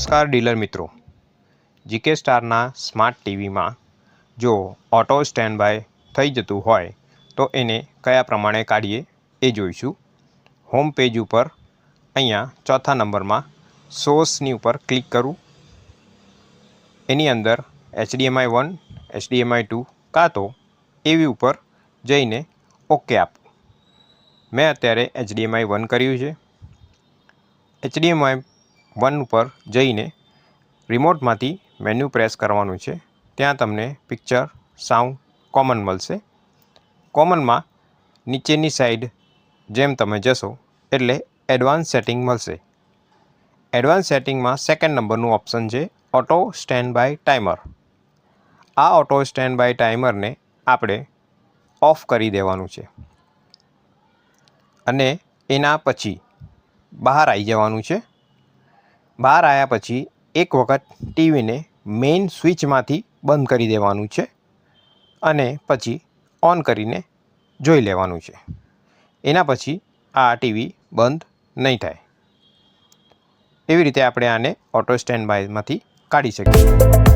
નમસ્કાર ડીલર મિત્રો, GK સ્ટારના smart ટીવીમાં જો ઓટો સ્ટેન્ડ બાય થઈ જતું હોય તો એને કયા પ્રમાણે કાઢીએ એ જોઈશું. હોમ પેજ ઉપર અહીંયા ચોથા નંબરમાં સોર્સની ઉપર ક્લિક કરું. એની અંદર HDMI 1, HDMI 2 કાં તો એવી ઉપર જઈને ઓકે આપું. મેં અત્યારે HDMI 1 કર્યું છે. HDMI 1 ઉપર જઈને રિમોટમાંથી મેન્યુ પ્રેસ કરવાનું છે. ત્યાં તમને પિક્ચર, સાઉન્ડ, કોમન મળશે. કોમનમાં નીચેની સાઈડ જેમ તમે જશો એટલે એડવાન્સ સેટિંગ મળશે. એડવાન્સ સેટિંગમાં સેકન્ડ નંબરનું ઓપ્શન છે ઓટો સ્ટેન્ડ બાય ટાઈમર. આ ઓટો સ્ટેન્ડ બાય ટાઈમરને આપણે ઓફ કરી દેવાનું છે અને એના પછી બહાર આવી જવાનું છે. બહાર આવ્યા પછી એક વખત ટીવીને મેઇન સ્વિચમાંથી બંધ કરી દેવાનું છે અને પછી ઓન કરીને જોઈ લેવાનું છે. એના પછી આ ટીવી બંધ નહીં થાય. એવી રીતે આપણે આને ઓટો સ્ટેન્ડ બાયમાંથી કાઢી શકીએ.